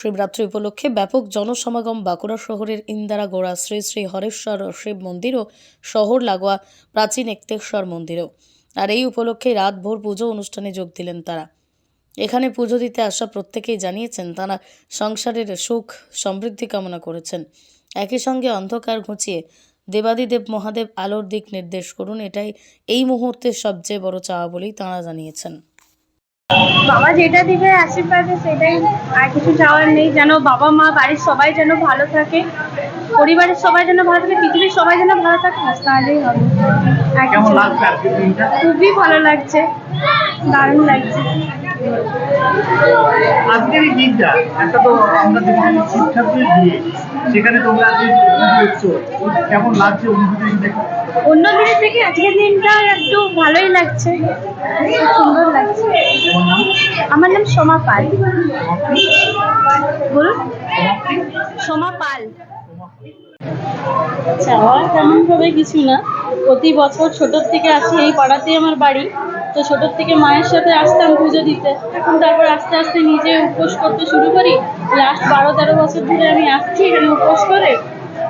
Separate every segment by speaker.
Speaker 1: শিবরাত্রি উপলক্ষে ব্যাপক জনসমাগম বাঁকুড়া শহরের ইন্দারাগোড়া শ্রী শ্রী হরেশ্বর শিব মন্দির ও শহর লাগোয়া প্রাচীন একতেশ্বর মন্দিরেও। আর এই উপলক্ষে রাতভর পুজো অনুষ্ঠানে যোগ দিলেন তারা। এখানে পুজো দিতে আসা প্রত্যেকেই জানিয়েছেন তারা সংসারের সুখ সমৃদ্ধি কামনা করেছেন। একই সঙ্গে অন্ধকার ঘুচিয়ে দেবাদিদেব মহাদেব আলোর দিক নির্দেশ করুন, এটাই এই মুহূর্তের সবচেয়ে বড় চাওয়া বলেই তাঁরা জানিয়েছেন।
Speaker 2: বাবা যেটা দিবে আশীর্বাদে সেটাই, আর কিছু চাওয়ার নেই। যেন বাবা মা বাড়ির সবাই যেন ভালো থাকে, পরিবারের সবাই যেন ভালো থাকে, পৃথিবীর সবাই যেন ভালো থাকে, তাহলেই হবে। খুবই ভালো লাগছে, দারুণ লাগছে।
Speaker 3: আজকের এই দিনটা একটা তো আমরা দেখেছি শিব ঠাকুরের বিয়ে, সেখানে তোমরা আজকে কেমন লাগছে অনুভূতি দেখে?
Speaker 2: অন্য দিনের থেকে আজকের দিনটা একটু ভালোই লাগছে, খুব সুন্দর লাগছে। আমার নাম সোমা পাল। বলুন। সোমা পাল।
Speaker 4: চাওয়া তেমন ভাবে কিছু না, প্রতি বছর ছোটোর থেকে আসি, এই পাড়াতেই আমার বাড়ি, তো ছোটোর থেকে মায়ের সাথে আসতাম পুজো দিতে। এখন তারপর আস্তে আস্তে নিজে উপোস করতে শুরু করি। লাস্ট 12-13 বছর ধরে আমি আসছি এখানে উপোস করে,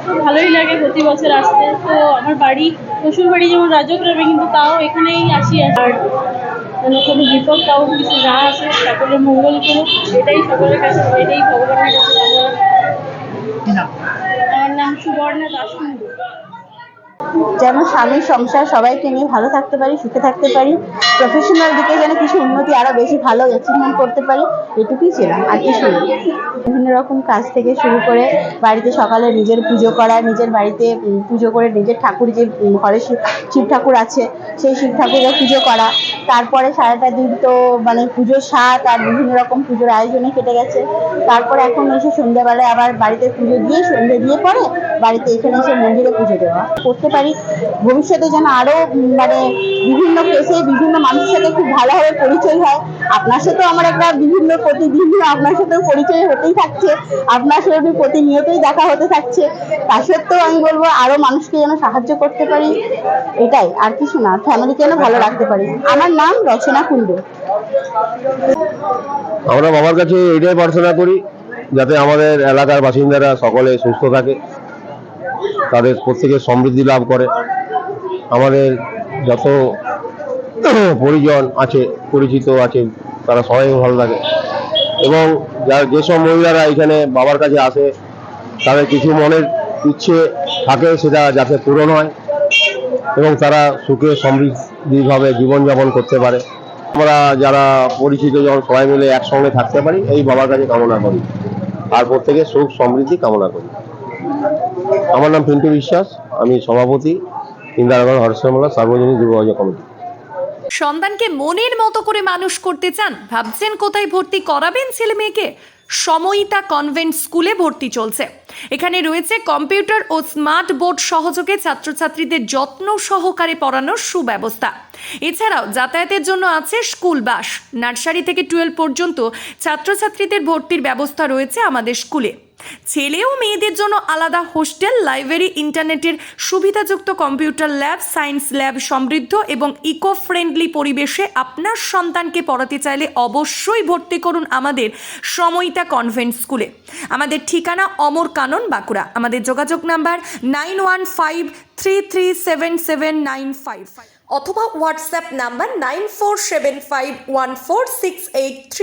Speaker 4: তো ভালোই লাগে প্রতি বছর আসতে। তো আমার বাড়ি শ্বশুর বাড়ি যেমন রাজগ্রামে, কিন্তু তাও এখানেই আসি। আর যেন কোনো বিপদ কাউ কিছু না আসে, সকলের মঙ্গল করুক, এটাই সকলের কাছে, এটাই ভগবানের কাছে কামনা। আমার নাম সুবর্ণা দাশকুন্ডু।
Speaker 5: যেন স্বামী সংসার সবাইকে নিয়ে ভালো থাকতে পারি, সুখে থাকতে পারি, প্রফেশনাল দিকে যেন কিছু উন্নতি আরো বেশি ভালো অ্যাচিভমেন্ট করতে পারি, এটুকুই ছিলাম, আর কিছু না। বিভিন্ন রকম কাজ থেকে শুরু করে বাড়িতে সকালে নিজের পুজো করা, নিজের বাড়িতে পুজো করে নিজের ঠাকুর যে ঘরে শিব ঠাকুর আছে সেই শিব ঠাকুরের পুজো করা, তারপরে সারাটা দিন তো মানে পুজোর স্বাদ আর বিভিন্ন রকম পুজোর আয়োজনে কেটে গেছে। তারপরে এখন এসে সন্ধ্যাবেলায় আবার বাড়িতে পুজো দিয়ে সন্ধ্যে দিয়ে পরে বাড়িতে এখানে এসে মন্দিরে পুজো দেওয়া করতে পারি। ভবিষ্যতে যেন আরো মানে বিভিন্ন কেসে বিভিন্ন মানুষের সাথে খুব ভালোভাবে পরিচয় হয়। আপনার সাথেও আমার একটা প্রতিদিন আপনার সাথেও পরিচয় হতেই থাকছে, আপনার সাথে প্রতিনিয়তই দেখা হতে থাকছে। তা সত্ত্বেও আমি বলবো আরো মানুষকে যেন সাহায্য করতে পারি, এটাই, আর কিছু না। ফ্যামিলিকে যেন ভালো রাখতে পারি। আমার নাম রচনা কুণ্ডু।
Speaker 6: আমরা বাবার কাছে এটাই প্রার্থনা করি যাতে আমাদের এলাকার বাসিন্দারা সকলে সুস্থ থাকে, তাদের প্রত্যেকের সমৃদ্ধি লাভ করে, আমাদের যত পরিজন আছে পরিচিত আছে তারা সবাই ভালো থাকে, এবং যেসব মহিলারা এখানে বাবার কাছে আসে তাদের কিছু মনের ইচ্ছে থাকে সেটা যাতে পূরণ হয় এবং তারা সুখে সমৃদ্ধিভাবে জীবনযাপন করতে পারে। আমরা যারা পরিচিত যখন সবাই মিলে একসঙ্গে থাকতে পারি এই বাবার কাছে কামনা করি, আর প্রত্যেকের সুখ সমৃদ্ধি কামনা করি। আমার নাম পিন্টু বিশ্বাস, আমি সভাপতি ইন্দারাগড় হরেশ্বর সার্বজনীন যুবরাজা কমিটি।
Speaker 7: সন্তানকে মনের মতো করে মানুষ করতে চান? ভাবছেন কোথায় ভর্তি করাবেন ছেলে মেয়েকে? সময়িতা কনভেন্ট স্কুলে ভর্তি চলছে। এখানে রয়েছে কম্পিউটার ও স্মার্ট বোর্ড সহযোগে ছাত্রছাত্রীদের যত্ন সহকারে পড়ানোর সুব্যবস্থা। এছাড়াও যাতায়াতের জন্য আছে স্কুল বাস। নার্সারি থেকে 12 পর্যন্ত ছাত্রছাত্রীদের ভর্তির ব্যবস্থা রয়েছে আমাদের স্কুলে। ছেলে ও মেয়েদের জন্য আলাদা হোস্টেল, লাইব্রেরি, ইন্টারনেটের সুবিধাযুক্ত কম্পিউটার ল্যাব, সায়েন্স ল্যাব সমৃদ্ধ এবং ইকো ফ্রেন্ডলি পরিবেশে আপনার সন্তানকে পড়াতে চাইলে অবশ্যই ভর্তি করুন আমাদের সময়িতা কনভেন্ট স্কুলে। আমাদের ঠিকানা অমর কানন, বাঁকুড়া। আমাদের যোগাযোগ নাম্বার 9153377955 অথবা হোয়াটসঅ্যাপ নাম্বার 9475146833।